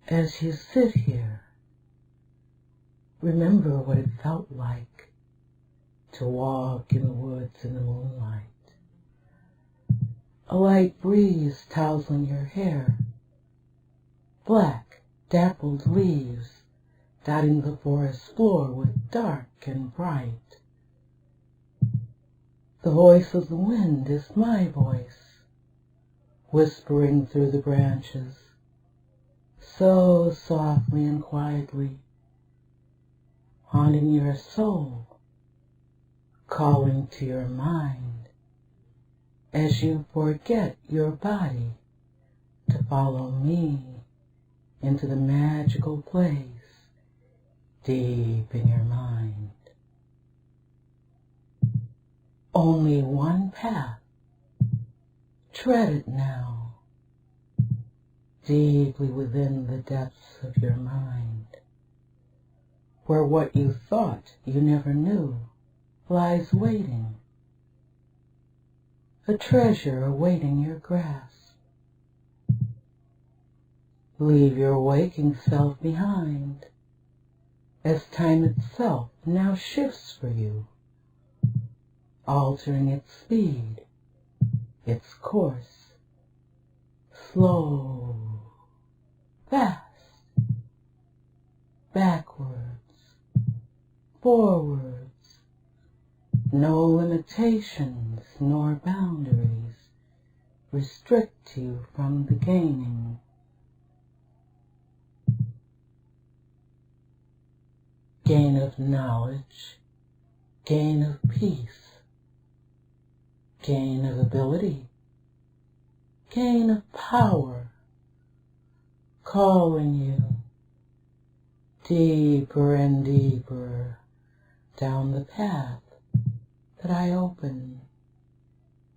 As you sit here, remember what it felt like to walk in the woods in the moonlight. A light breeze tousling your hair, black, dappled leaves dotting the forest floor with dark and bright. The voice of the wind is my voice, whispering through the branches, so softly and quietly, haunting your soul, calling to your mind, as you forget your body to follow me into the magical place deep in your mind. Only one path. Tread it now, deeply within the depths of your mind, where what you thought you never knew lies waiting, a treasure awaiting your grasp. Leave your waking self behind, as time itself now shifts for you, altering its speed, its course, slow, fast, backwards, forwards, no limitations nor boundaries restrict you from the gaining. Gain of knowledge, gain of peace, gain of ability, gain of power, calling you deeper and deeper down the path that I open,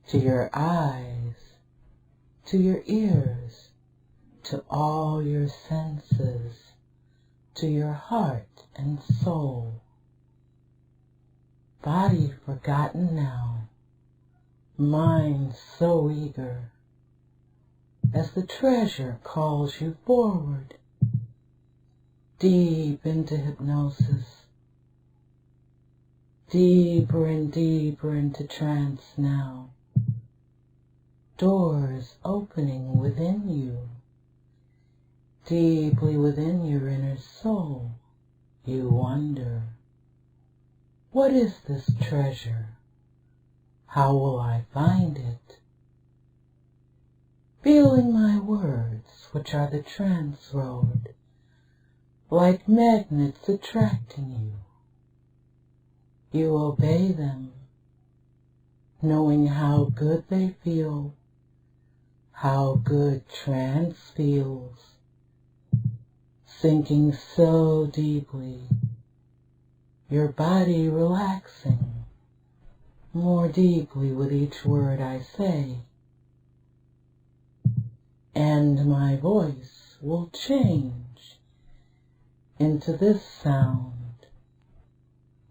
to your eyes, to your ears, to all your senses, to your heart and soul. Body forgotten now, mind so eager, as the treasure calls you forward, deep into hypnosis, deeper and deeper into trance now, doors opening within you, deeply within your inner soul. You wonder, what is this treasure? How will I find it? Feeling my words, which are the trance road, like magnets attracting you. You obey them, knowing how good they feel, how good trance feels, sinking so deeply, your body relaxing more deeply with each word I say, and my voice will change into this sound,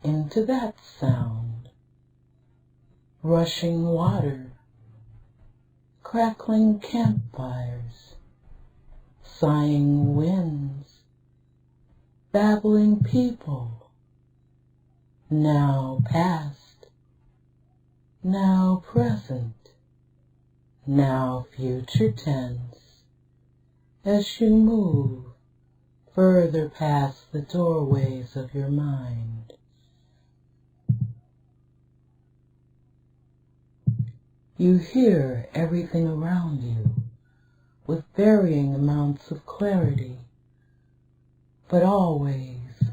into that sound, rushing water, crackling campfires, sighing winds, babbling people, now past, now present, now future tense, as you move further past the doorways of your mind. You hear everything around you with varying amounts of clarity, but always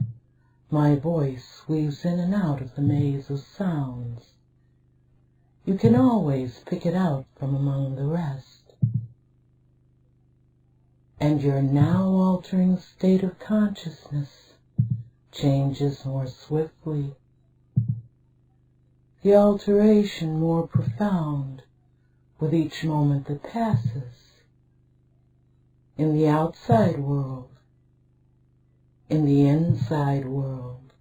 my voice weaves in and out of the maze of sounds. You can always pick it out from among the rest, and your now altering state of consciousness changes more swiftly, the alteration more profound with each moment that passes. In the outside world, in the inside world,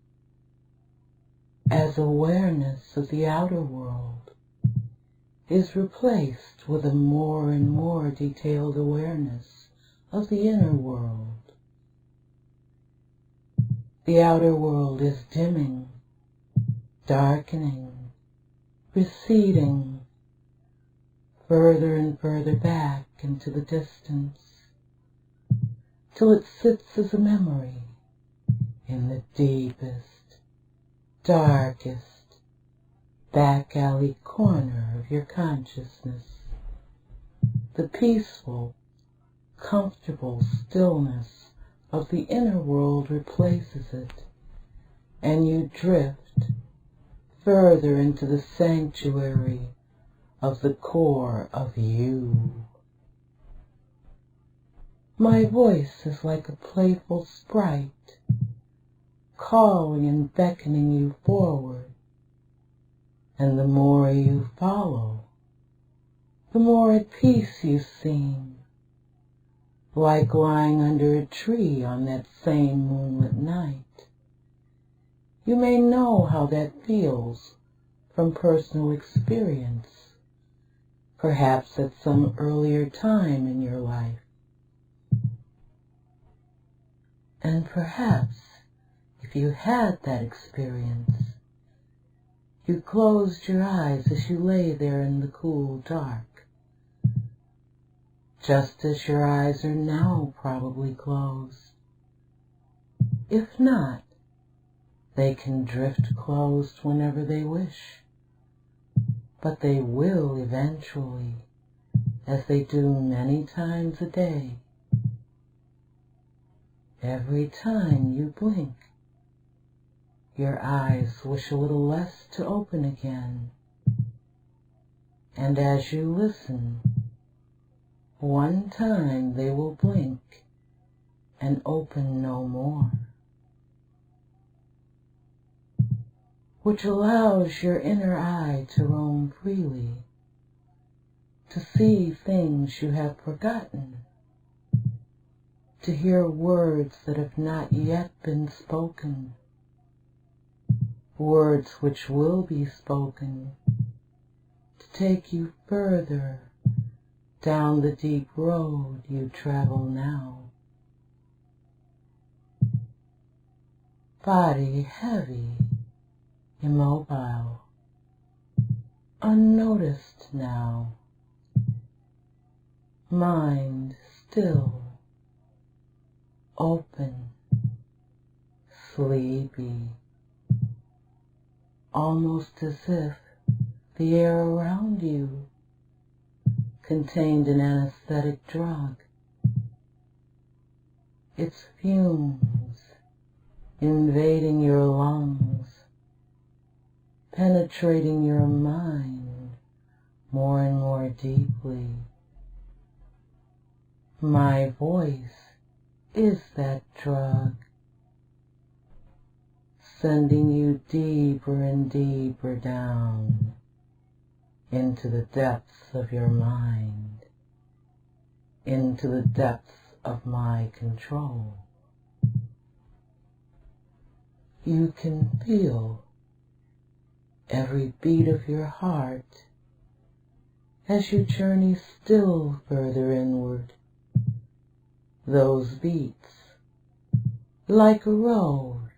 as awareness of the outer world is replaced with a more and more detailed awareness of the inner world. The outer world is dimming, darkening, receding, further and further back into the distance, till it sits as a memory in the deepest, darkest, back alley corner of your consciousness. The peaceful, comfortable stillness of the inner world replaces it, and you drift further into the sanctuary of the core of you. My voice is like a playful sprite, calling and beckoning you forward, and the more you follow, the more at peace you seem, like lying under a tree on that same moonlit night. You may know how that feels from personal experience, perhaps at some earlier time in your life. And perhaps, if you had that experience, you closed your eyes as you lay there in the cool dark, just as your eyes are now probably closed. If not, they can drift closed whenever they wish, but they will eventually, as they do many times a day. Every time you blink, your eyes wish a little less to open again, and as you listen, one time they will blink and open no more, which allows your inner eye to roam freely, to see things you have forgotten, to hear words that have not yet been spoken, words which will be spoken, to take you further down the deep road you travel now. Body heavy, immobile, unnoticed now. Mind still, open, sleepy, almost as if the air around you contained an anesthetic drug. Its fumes invading your lungs, penetrating your mind more and more deeply. My voice is that drug, sending you deeper and deeper down into the depths of your mind, into the depths of my control. You can feel every beat of your heart as you journey still further inward. Those beats, like a road,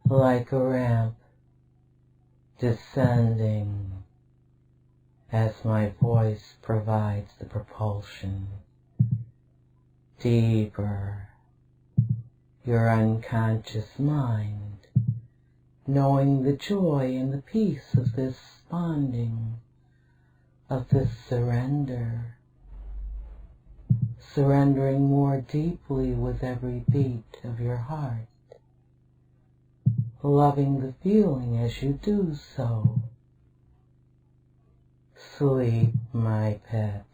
like a ramp, descending as my voice provides the propulsion. Deeper, your unconscious mind, knowing the joy and the peace of this bonding, of this surrender, surrendering more deeply with every beat of your heart, loving the feeling as you do so. Sleep, my pet,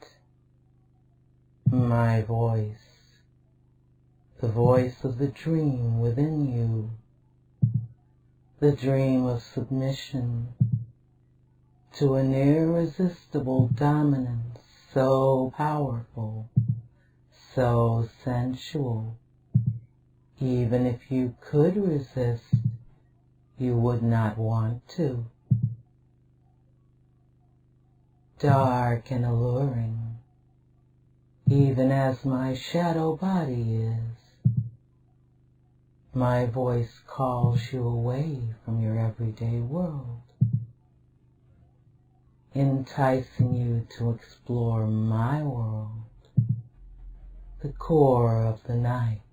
my voice, the voice of the dream within you, the dream of submission to an irresistible dominance so powerful, so sensual, even if you could resist, you would not want to. Dark and alluring, even as my shadow body is. My voice calls you away from your everyday world, enticing you to explore my world, the core of the night.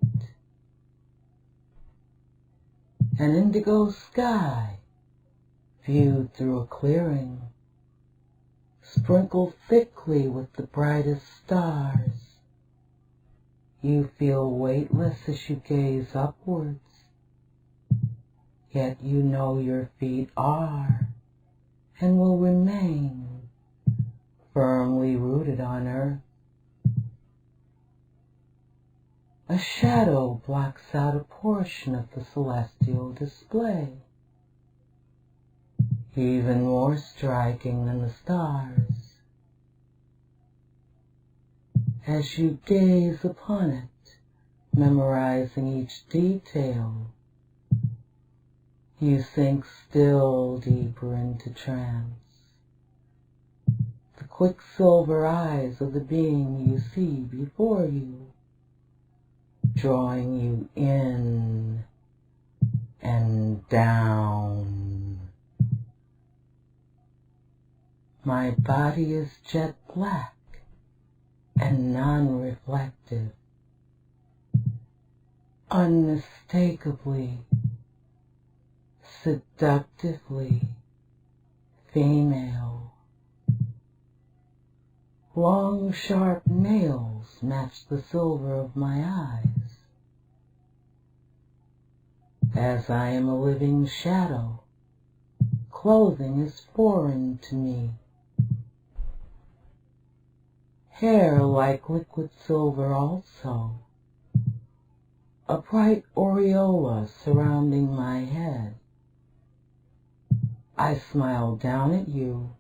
An indigo sky, viewed through a clearing, sprinkled thickly with the brightest stars. You feel weightless as you gaze upwards, yet you know your feet are and will remain firmly rooted on earth. A shadow blocks out a portion of the celestial display, even more striking than the stars. As you gaze upon it, memorizing each detail, you sink still deeper into trance. The quicksilver eyes of the being you see before you, drawing you in and down. My body is jet black and non-reflective, unmistakably, seductively female. Long, sharp nails match the silver of my eyes, as I am a living shadow. Clothing is foreign to me. Hair like liquid silver also, a bright aureola surrounding my head. I smile down at you,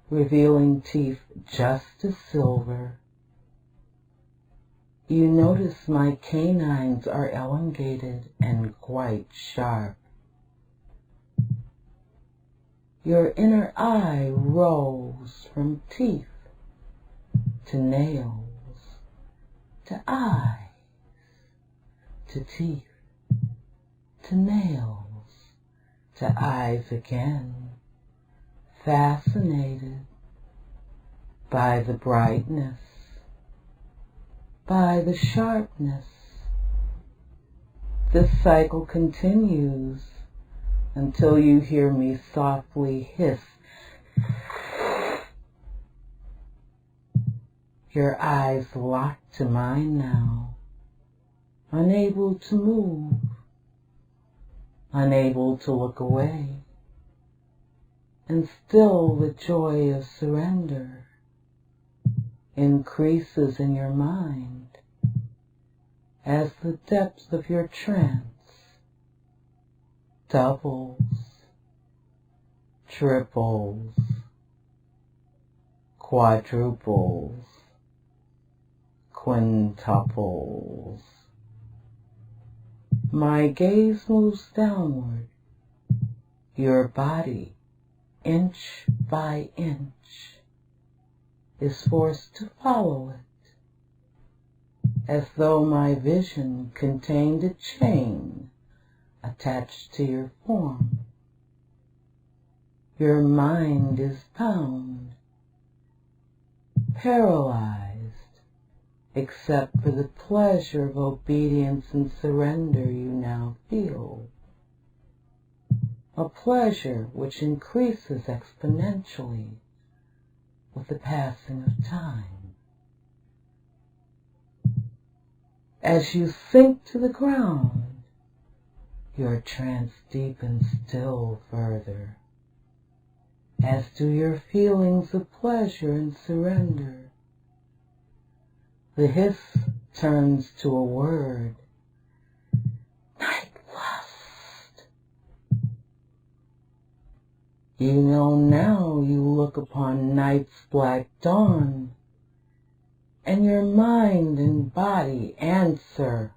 revealing teeth just as silver. You notice my canines are elongated and quite sharp. Your inner eye rolls from teeth to nails, to eyes, to teeth, to nails, to eyes again, fascinated by the brightness, by the sharpness. This cycle continues until you hear me softly hiss. Your eyes lock to mine now, unable to move, unable to look away, and still the joy of surrender increases in your mind as the depth of your trance doubles, triples, quadruples, quintuples. My gaze moves downward. Your body, inch by inch, is forced to follow it, as though my vision contained a chain attached to your form. Your mind is bound, paralyzed, except for the pleasure of obedience and surrender you now feel, a pleasure which increases exponentially with the passing of time. As you sink to the ground, your trance deepens still further, as do your feelings of pleasure and surrender. The hiss turns to a word, night lust. You know now you look upon night's black dawn, and your mind and body answer,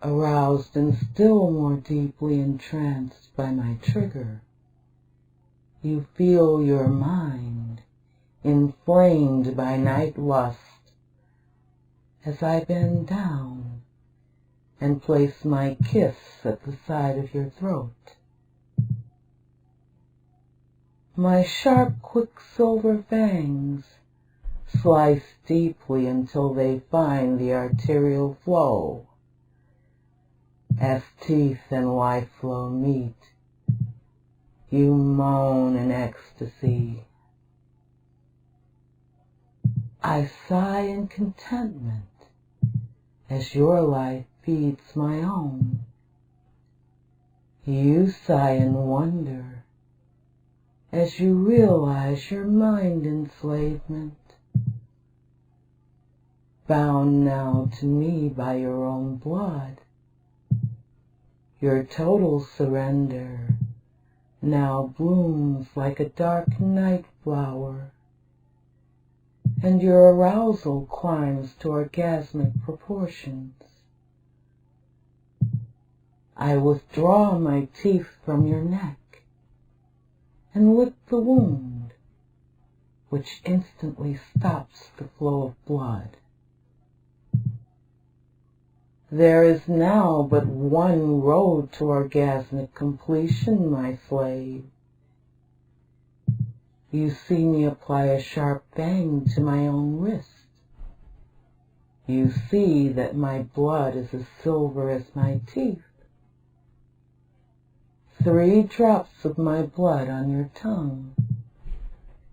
aroused and still more deeply entranced by my trigger. You feel your mind inflamed by night lust as I bend down and place my kiss at the side of your throat. My sharp quicksilver fangs slice deeply until they find the arterial flow. As teeth and life flow meet, you moan in ecstasy. I sigh in contentment as your life feeds my own. You sigh in wonder as you realize your mind enslavement. Bound now to me by your own blood, your total surrender now blooms like a dark night flower, and your arousal climbs to orgasmic proportions. I withdraw my teeth from your neck and lick the wound, which instantly stops the flow of blood. There is now but one road to orgasmic completion, my slave. You see me apply a sharp bang to my own wrist. You see that my blood is as silver as my teeth. 3 drops of my blood on your tongue,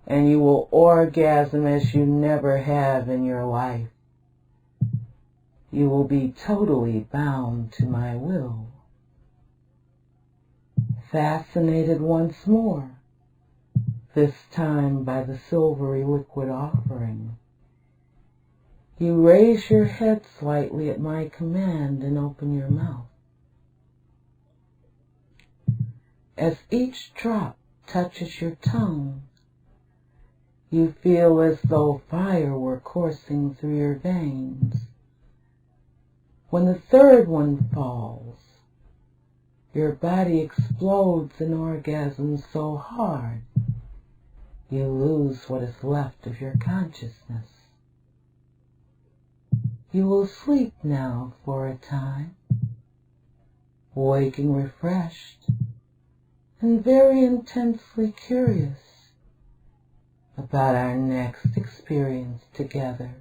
and you will orgasm as you never have in your life. You will be totally bound to my will. Fascinated once more, this time by the silvery liquid offering, you raise your head slightly at my command and open your mouth. As each drop touches your tongue, you feel as though fire were coursing through your veins. When the 3rd one falls, your body explodes in orgasm so hard, you lose what is left of your consciousness. You will sleep now for a time, waking refreshed and very intensely curious about our next experience together.